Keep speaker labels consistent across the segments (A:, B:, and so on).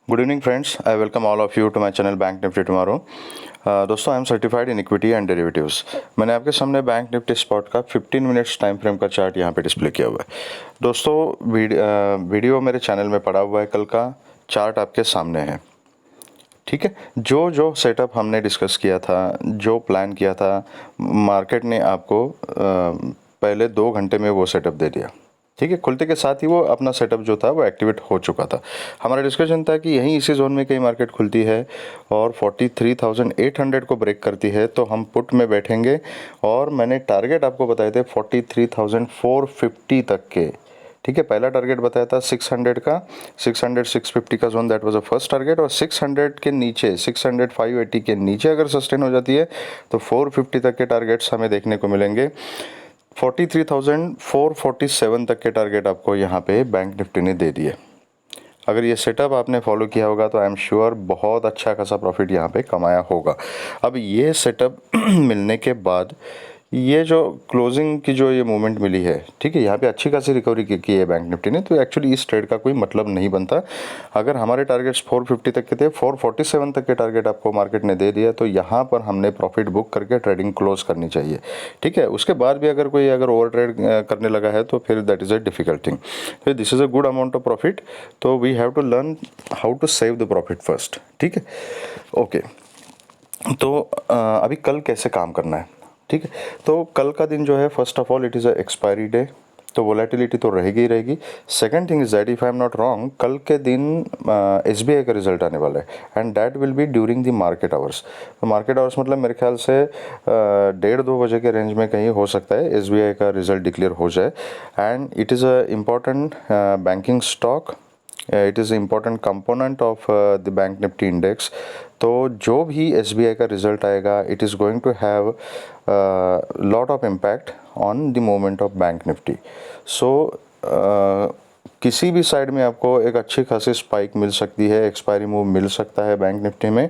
A: Good evening friends, I welcome all of you to my channel bank Nifty tomorrow. दोस्तों, I am certified in equity and derivatives. मैंने आपके सामने bank Nifty spot का 15 minutes time frame का chart यहाँ पे display किया हुआ है। दोस्तों, वीडियो मेरे चैनल में पड़ा हुआ है, कल का चार्ट आपके सामने है। ठीक है, जो जो सेटअप हमने डिस्कस किया था, जो प्लान किया था, मार्केट ने आपको पहले 2 घंटे में वो सेटअप दे दिया। ठीक है, खुलते के साथ ही वो अपना सेटअप जो था वो एक्टिवेट हो चुका था। हमारा डिस्कशन था कि यहीं इसी जोन में कई मार्केट खुलती है और 43,800 को ब्रेक करती है तो हम पुट में बैठेंगे। और मैंने टारगेट आपको बताए थे 43,450 तक के। ठीक है, पहला टारगेट बताया था 600 का, 600 650 का zone, that was the first target. और 600 के नीचे 600 580 के नीचे अगर सस्टेन हो जाती है तो 450 तक के टारगेट्स हमें देखने को मिलेंगे। 43,447 तक के टारगेट आपको यहाँ पे बैंक निफ्टी ने दे दिए। अगर ये सेटअप आपने फॉलो किया होगा तो आई एम श्योर बहुत अच्छा खासा प्रॉफिट यहाँ पे कमाया होगा। अब ये सेटअप मिलने के बाद ये जो क्लोजिंग की जो ये मूवमेंट मिली है, ठीक है, यहाँ पे अच्छी खासी रिकवरी की है बैंक निफ्टी ने, तो एक्चुअली इस ट्रेड का कोई मतलब नहीं बनता। अगर हमारे टारगेट्स 450 तक के थे, 447 तक के टारगेट आपको मार्केट ने दे दिया, तो यहाँ पर हमने प्रॉफिट बुक करके ट्रेडिंग क्लोज करनी चाहिए। ठीक है, उसके बाद भी अगर कोई ओवर ट्रेड करने लगा है तो फिर that is a difficult thing. फिर this is a good amount of profit, तो we have to learn how to save the profit first. ठीक है, ओके। तो अभी कल कैसे काम करना है, ठीक है। तो कल का दिन जो है, first of all it is a expiry day, तो वोलेटिलिटी तो रहेगी ही रहेगी। Second thing is that, if I am not wrong, कल के दिन एसबीआई का रिजल्ट आने वाला है and that will be during the market hours. तो मार्केट आवर्स मतलब मेरे ख्याल से 1:30-2 बजे के रेंज में कहीं हो सकता है एसबीआई का रिजल्ट डिक्लेयर हो जाए। And it is a important banking stock, it is important component of the bank Nifty index. तो जो भी एसबीआई का रिजल्ट आएगा, it is going to have lot of impact on the movement of bank Nifty. So किसी भी side में आपको एक अच्छी खासी स्पाइक मिल सकती है, एक्सपायरी मूव मिल सकता है बैंक निफ्टी में,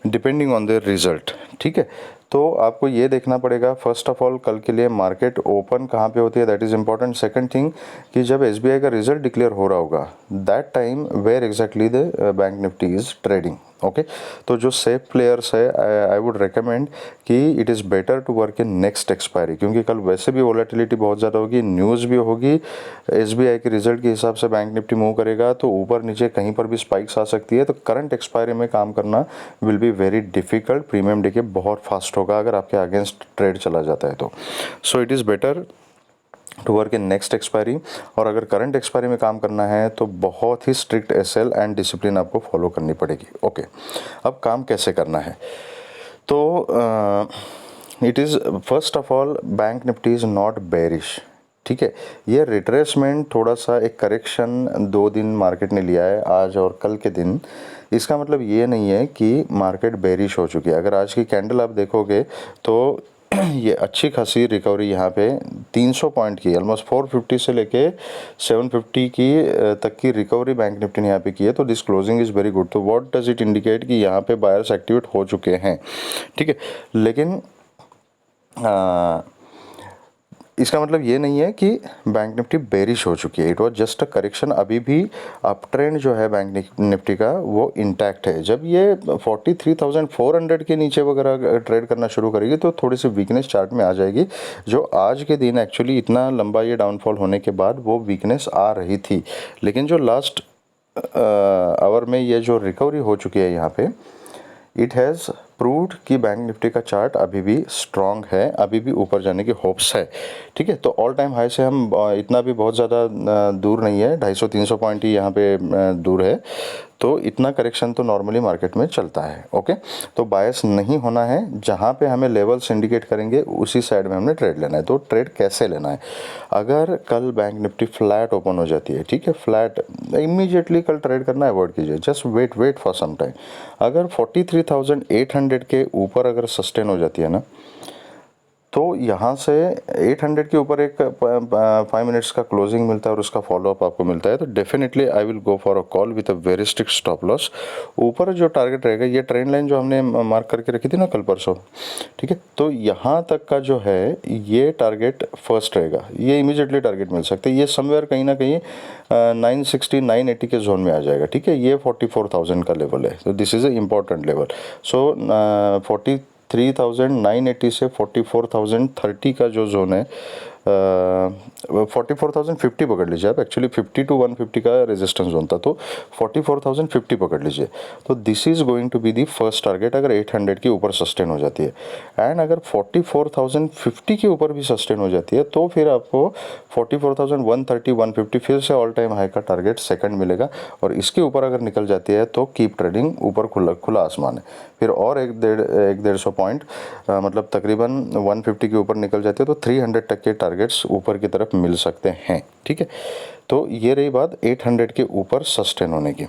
A: डिपेंडिंग ऑन द रिजल्ट। ठीक है, तो आपको ये देखना पड़ेगा फर्स्ट ऑफ ऑल कल के लिए मार्केट ओपन कहाँ पे होती है, that is important. Second thing कि जब एसबीआई का रिजल्ट डिक्लेयर हो रहा होगा, that time where exactly the bank Nifty is trading. Okay, तो जो सेफ प्लेयर्स है, आई वुड रिकमेंड कि it is better to work in next expiry, क्योंकि कल वैसे भी वोलेटिलिटी बहुत ज़्यादा होगी, न्यूज़ भी होगी, एसबीआई के रिजल्ट के हिसाब से बैंक निफ्टी मूव करेगा तो ऊपर नीचे कहीं पर भी स्पाइक्स आ सकती है। तो करंट एक्सपायरी में काम करना will be very difficult. Premium day के बहुत फास्ट होगा अगर आपके अगेंस्ट ट्रेड चला जाता है तो। So it is better to work in next expiry. और अगर करंट एक्सपायरी में काम करना है तो बहुत ही स्ट्रिक्ट एसएल एंड डिसिप्लिन आपको फॉलो करनी पड़ेगी। ओके, अब काम कैसे करना है, तो it is first of all bank Nifty is not bearish. ठीक है, ये रिट्रेसमेंट थोड़ा सा एक करेक्शन 2 दिन मार्केट ने लिया है, आज और कल के दिन। इसका मतलब ये नहीं है कि मार्केट बेरिश हो चुकी है। अगर आज की कैंडल आप देखोगे तो ये अच्छी खासी रिकवरी यहाँ पे 300 पॉइंट की, ऑलमोस्ट 450 से लेके 750 की तक की रिकवरी बैंक निफ्टी ने यहाँ पे की है। तो this closing is very good. तो व्हाट डज इट इंडिकेट कि यहाँ पे बायर्स एक्टिवेट हो चुके हैं। ठीक है, लेकिन इसका मतलब ये नहीं है कि बैंक निफ्टी बेरिश हो चुकी है। It was just a correction. अभी भी अप ट्रेंड जो है बैंक निफ्टी का वो इंटैक्ट है। जब ये 43,400 के नीचे वगैरह ट्रेड करना शुरू करेगी तो थोड़ी सी वीकनेस चार्ट में आ जाएगी, जो आज के दिन एक्चुअली इतना लंबा ये डाउनफॉल होने के बाद वो वीकनेस आ रही थी। लेकिन जो लास्ट आवर में ये जो रिकवरी हो चुकी है यहाँ पे, इट हैज़ प्रूव्ड कि बैंक निफ्टी का चार्ट अभी भी स्ट्रांग है, अभी भी ऊपर जाने की होप्स है। ठीक है, तो ऑल टाइम हाई से हम इतना भी बहुत ज़्यादा दूर नहीं है, 250-300 पॉइंट ही यहाँ पे दूर है। तो इतना करेक्शन तो नॉर्मली मार्केट में चलता है। ओके, तो बायस नहीं होना है, जहाँ पे हमें लेवल्स इंडिकेट करेंगे उसी साइड में हमने ट्रेड लेना है। तो ट्रेड कैसे लेना है, अगर कल बैंक निफ्टी फ्लैट ओपन हो जाती है, ठीक है, फ्लैट, इमीडिएटली कल ट्रेड करना अवॉइड कीजिए, just wait for some time. अगर 43,800 के ऊपर अगर सस्टेन हो जाती है ना, तो यहाँ से 800 के ऊपर एक 5 मिनट्स का क्लोजिंग मिलता है और उसका फॉलोअप आपको मिलता है, तो definitely I will go for a call with a very strict stop loss. ऊपर जो टारगेट रहेगा, ये ट्रेंड लाइन जो हमने मार्क करके रखी थी ना कल परसों, ठीक है, तो यहाँ तक का जो है ये टारगेट फर्स्ट रहेगा, ये इमीडिएटली टारगेट मिल सकता है, ये समवेयर कहीं ना कहीं 960 980 के जोन में आ जाएगा, ठीक है, ये 44,000 का लेवल है, तो this is a important level. So 43,980 से 44,030 का जो जोन है, 44,050 पकड़ लीजिए आप, एक्चुअली 50 to 150 का रेजिस्टेंस जोन था, तो 44,050 पकड़ लीजिए। तो this is going to be the first target अगर 800 के ऊपर सस्टेन हो जाती है। एंड अगर 44,050 के ऊपर भी सस्टेन हो जाती है तो फिर आपको 44,130 150 फिर से ऑल टाइम हाई का टारगेट सेकंड मिलेगा, और इसके ऊपर अगर निकल जाती है तो कीप ट्रेडिंग, ऊपर खुला आसमान है। फिर और एक डेढ़ सौ पॉइंट मतलब तकरीबन 150 के ऊपर निकल जाती है तो 300 तक के टारगेट्स ऊपर की तरफ मिल सकते हैं, ठीक है। तो ये रही बात 800 के ऊपर सस्टेन होने की।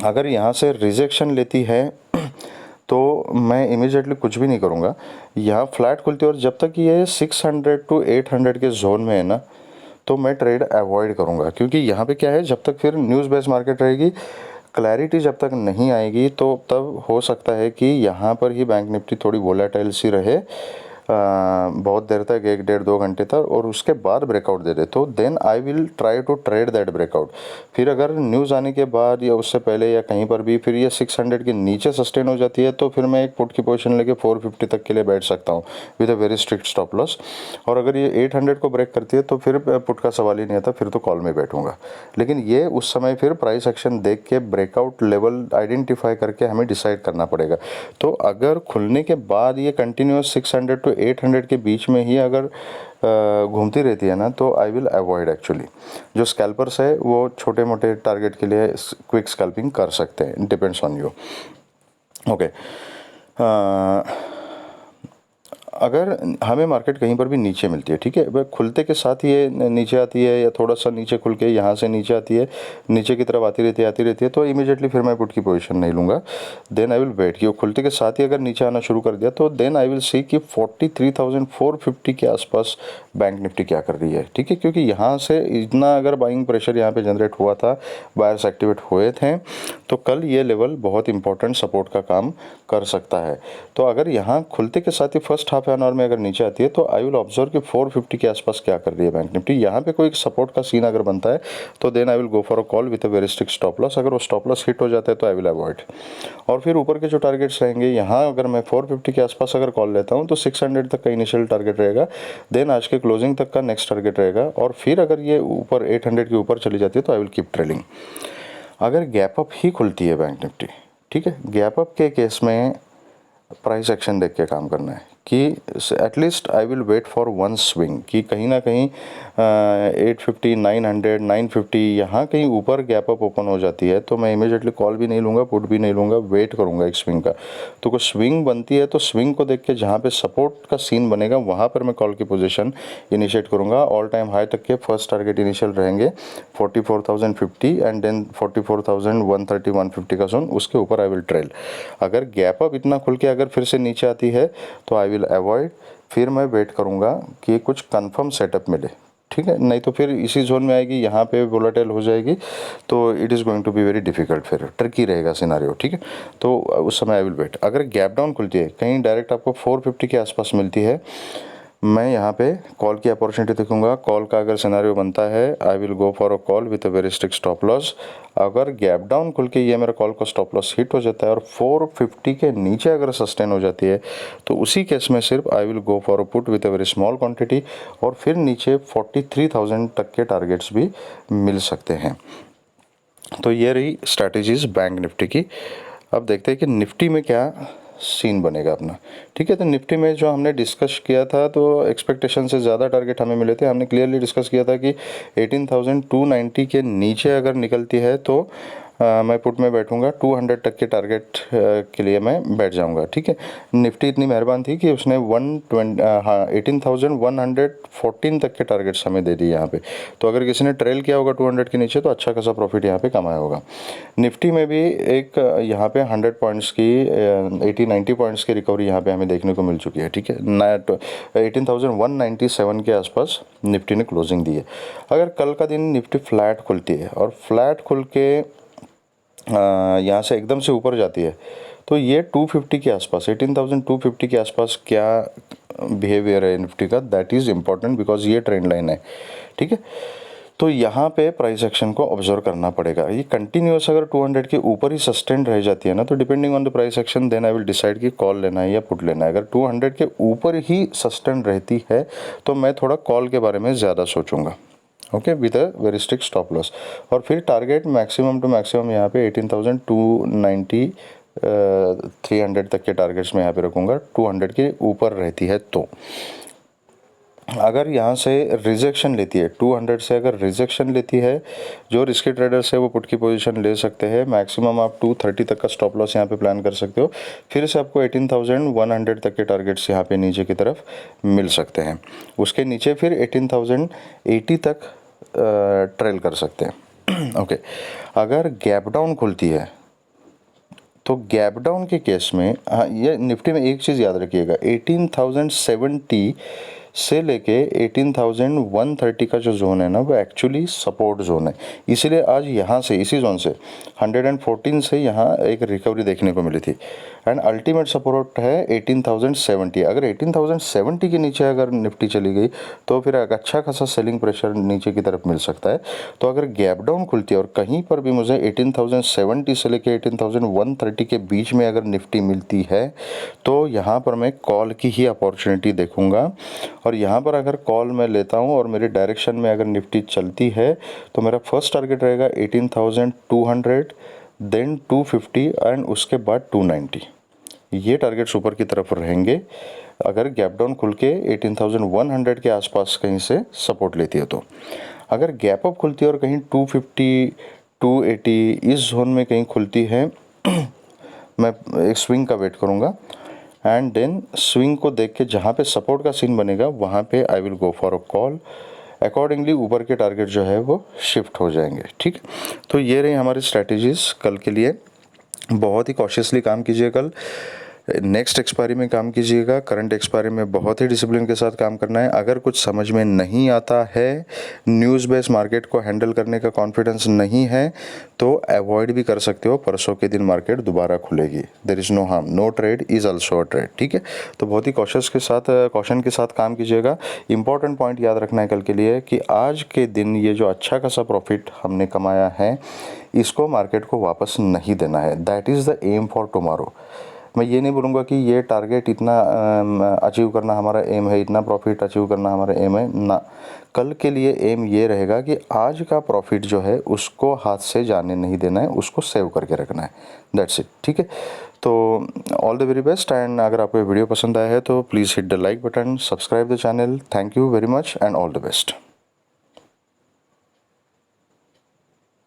A: अगर यहाँ से रिजेक्शन लेती है तो मैं इमीडिएटली कुछ भी नहीं करूँगा, यहाँ फ्लैट खुलती है और जब तक ये 600 to 800 के जोन में है ना, तो मैं ट्रेड अवॉइड करूँगा, क्योंकि यहाँ पे क्या है, जब तक फिर न्यूज़ बेस्ड मार्केट रहेगी, क्लैरिटी जब तक नहीं आएगी, तो तब हो सकता है कि यहाँ पर ही बैंक निफ्टी थोड़ी वोलेटाइल सी रहे बहुत देर तक, 1 डेढ़ 2 घंटे तक, और उसके बाद ब्रेकआउट दे दे, तो then I will try to trade that breakout. फिर अगर न्यूज़ आने के बाद या उससे पहले या कहीं पर भी फिर ये 600 के नीचे सस्टेन हो जाती है, तो फिर मैं एक पुट की पोजीशन लेके 450 तक के लिए बैठ सकता हूँ with a very strict stop loss. और अगर ये 800 को ब्रेक करती है तो फिर पुट का सवाल ही नहीं आता, फिर तो कॉल में बैठूंगा। लेकिन ये उस समय फिर प्राइस एक्शन देख के ब्रेकआउट लेवल आइडेंटिफाई करके हमें डिसाइड करना पड़ेगा। तो अगर खुलने के बाद ये कंटिन्यूस 600 to 800 के बीच में ही अगर घूमती रहती है ना, तो आई विल अवॉइड। एक्चुअली जो स्कैल्पर्स है वो छोटे मोटे टारगेट के लिए क्विक स्कैल्पिंग कर सकते हैं, डिपेंड्स ऑन यू। ओके, अगर हमें मार्केट कहीं पर भी नीचे मिलती है, ठीक है, वह खुलते के साथ ये नीचे आती है या थोड़ा सा नीचे खुल के यहाँ से नीचे आती है, नीचे की तरफ आती रहती है, तो इमीडिएटली फिर मैं पुट की पोजीशन नहीं लूँगा, देन आई विल वेट। कि खुलते के साथ ही अगर नीचे आना शुरू कर दिया तो देन आई विल सी कि 43,450 के आसपास बैंक निफ्टी क्या कर रही है, ठीक है, क्योंकि यहाँ से इतना अगर बाइंग प्रेशर यहाँ पे जनरेट हुआ था, बायर्स एक्टिवेट हुए थे, तो कल ये लेवल बहुत इंपॉर्टेंट सपोर्ट का काम कर सकता है। तो अगर यहाँ खुलते के साथ ही फर्स्ट हाफ एन आवर में अगर नीचे आती है तो आई विल ऑब्जर्व कि 450 के आसपास क्या कर रही है बैंक निफ्टी। यहाँ पे कोई सपोर्ट का सीन अगर बनता है तो then I will go for a call with a very strict stop loss. अगर वो स्टॉप लॉस हिट हो जाता है तो आई विल अवॉइड। और फिर ऊपर के जो टारगेट्स रहेंगे, यहाँ अगर मैं 450 के आसपास अगर कॉल लेता हूँ तो 600 तक का इनिशियल टारगेट रहेगा, देन आज के क्लोजिंग तक का नेक्स्ट टारगेट रहेगा, और फिर अगर ये ऊपर 800 के ऊपर चली जाती है तो आई विल कीप ट्रेलिंग। अगर गैप अप ही खुलती है बैंक निफ्टी, ठीक है, गैप अप के केस में प्राइस एक्शन देख के काम करना है कि at least I will wait for one swing, कि कहीं ना कहीं 850 900 950 यहाँ कहीं ऊपर गैप अप ओपन हो जाती है तो मैं इमीडिएटली कॉल भी नहीं लूँगा, पुट भी नहीं लूँगा, वेट करूँगा एक स्विंग का। तो कोई स्विंग बनती है तो स्विंग को देख के जहाँ पे सपोर्ट का सीन बनेगा वहाँ पर मैं कॉल की पोजीशन इनिशिएट करूँगा। ऑल टाइम हाई तक के फर्स्ट टारगेट इनिशियल रहेंगे 44,050 एंड देन 44,130 150 का जोन, उसके ऊपर आई विल ट्रेल। अगर गैप अप इतना खुल के अगर फिर से नीचे आती है तो आई विल अवॉइड, फिर मैं वेट करूँगा कि कुछ कंफर्म सेटअप मिले, ठीक है, नहीं तो फिर इसी जोन में आएगी, यहाँ पे वोलेटाइल हो जाएगी, तो it is going to be very difficult, फिर ट्रिकी रहेगा सिनारियो, ठीक है। तो उस समय आई विल वेट। अगर गैप डाउन खुलती है कहीं डायरेक्ट आपको 450 के आसपास मिलती है, मैं यहाँ पे कॉल की अपॉर्चुनिटी देखूंगा। कॉल का अगर सिनेरियो बनता है आई will go for a call with a very strict stop loss. अगर गैप डाउन खुल के ये मेरा कॉल का स्टॉप लॉस हिट हो जाता है और 450 के नीचे अगर सस्टेन हो जाती है तो उसी केस में सिर्फ आई will go for a put with a very small quantity, और फिर नीचे 43,000 तक के टारगेट्स भी मिल सकते हैं। तो ये रही स्ट्रैटेजीज बैंक निफ्टी की। अब देखते हैं कि निफ्टी में क्या सीन बनेगा अपना, ठीक है। तो निफ्टी में जो हमने डिस्कस किया था तो एक्सपेक्टेशन से ज़्यादा टारगेट हमें मिले थे। हमने क्लियरली डिस्कस किया था कि 18,290 के नीचे अगर निकलती है तो मैं पुट में बैठूंगा 200 तक के टारगेट के लिए मैं बैठ जाऊंगा, ठीक है। निफ्टी इतनी मेहरबान थी कि उसने 18,114 तक के टारगेट्स हमें दे दिए यहाँ पे। तो अगर किसी ने ट्रेल किया होगा 200 के नीचे तो अच्छा खासा प्रॉफिट यहाँ पे कमाया होगा। निफ्टी में भी एक यहाँ पे 100 पॉइंट्स की 80-90 पॉइंट्स की रिकवरी यहाँ पे हमें देखने को मिल चुकी है, ठीक है। 18,197 के आसपास निफ्टी ने क्लोजिंग दी है। अगर कल का दिन निफ्टी फ्लैट खुलती है और फ्लैट खुल के यहाँ से एकदम से ऊपर जाती है तो ये 250 के आसपास 18,250 के आसपास क्या बिहेवियर है निफ्टी का, दैट इज़ इम्पॉर्टेंट बिकॉज ये ट्रेंड लाइन है, ठीक है। तो यहाँ पे प्राइस एक्शन को ऑब्जर्व करना पड़ेगा। ये कंटिन्यूस अगर 200 के ऊपर ही सस्टेन रह जाती है ना तो depending on the price action then I will decide कि कॉल लेना है या पुट लेना है। अगर 200 के ऊपर ही सस्टेन रहती है तो मैं थोड़ा कॉल के बारे में ज़्यादा सोचूंगा, okay, with a very strict stop loss. और फिर टारगेट मैक्सिमम टू मैक्सिमम यहाँ पे 18,290 300 तक के टारगेट्स में यहाँ पे रखूँगा 200 के ऊपर रहती है तो। अगर यहाँ से रिजेक्शन लेती है 200 से, अगर रिजेक्शन लेती है जो रिस्की ट्रेडर्स है वो पुट की पोजीशन ले सकते हैं। मैक्सिमम आप 230 तक का स्टॉप लॉस यहाँ पे प्लान कर सकते हो। फिर से आपको 18,100 तक के टारगेट्स यहाँ पे नीचे की तरफ मिल सकते हैं। उसके नीचे फिर 18,080 तक ट्रेल कर सकते हैं ओके। अगर गैप डाउन खुलती है तो गैप डाउन के केस में हाँ, ये निफ्टी में एक चीज़ याद रखिएगा, 18,070 से लेके 18,130 का जो जोन है ना वो एक्चुअली सपोर्ट जोन है। इसीलिए आज यहाँ से इसी जोन से 114 से यहाँ एक रिकवरी देखने को मिली थी एंड अल्टीमेट सपोर्ट है 18,070। अगर 18,070 के नीचे अगर निफ्टी चली गई तो फिर एक अच्छा खासा सेलिंग प्रेशर नीचे की तरफ मिल सकता है। तो अगर गैप डाउन खुलती है और कहीं पर भी मुझे 18,070 से लेके 18,130 के बीच में अगर निफ्टी मिलती है तो यहाँ पर मैं कॉल की ही अपॉर्चुनिटी देखूंगा। और यहाँ पर अगर कॉल मैं लेता हूँ और मेरे डायरेक्शन में अगर निफ्टी चलती है तो मेरा फर्स्ट टारगेट रहेगा 18,200, देन 250 एंड उसके बाद 290। ये टारगेट्स ऊपर की तरफ रहेंगे अगर गैप डाउन खुल के 18,100 के आसपास कहीं से सपोर्ट लेती है तो। अगर गैप अप खुलती है और कहीं 250 280 इस जोन में कहीं खुलती है मैं एक स्विंग का वेट करूँगा एंड देन स्विंग को देख के जहाँ पे सपोर्ट का सीन बनेगा वहाँ पे आई will go for a call. Accordingly ऊपर के टारगेट जो है वो शिफ्ट हो जाएंगे, ठीक। तो ये रही हमारी स्ट्रैटेजीज कल के लिए। बहुत ही कॉशियसली काम कीजिए कल। नेक्स्ट एक्सपायरी में काम कीजिएगा, करंट एक्सपायरी में बहुत ही डिसिप्लिन के साथ काम करना है। अगर कुछ समझ में नहीं आता है, न्यूज़ बेस्ड मार्केट को हैंडल करने का कॉन्फिडेंस नहीं है तो अवॉइड भी कर सकते हो। परसों के दिन मार्केट दोबारा खुलेगी, there is no harm, no trade is also a trade, ठीक है। तो बहुत ही कॉशन के साथ काम कीजिएगा। इंपॉर्टेंट पॉइंट याद रखना है कल के लिए कि आज के दिन ये जो अच्छा खासा प्रॉफिट हमने कमाया है इसको मार्केट को वापस नहीं देना है। That is the aim for tomorrow. मैं ये नहीं बोलूँगा कि ये टारगेट इतना अचीव करना हमारा एम है, इतना प्रॉफिट अचीव करना हमारा एम है ना। कल के लिए एम ये रहेगा कि आज का प्रॉफिट जो है उसको हाथ से जाने नहीं देना है, उसको सेव करके रखना है, दैट्स इट, ठीक है। तो all the very best and अगर आपको ये वीडियो पसंद आया है तो please hit the like button, subscribe the channel. Thank you very much and all the best.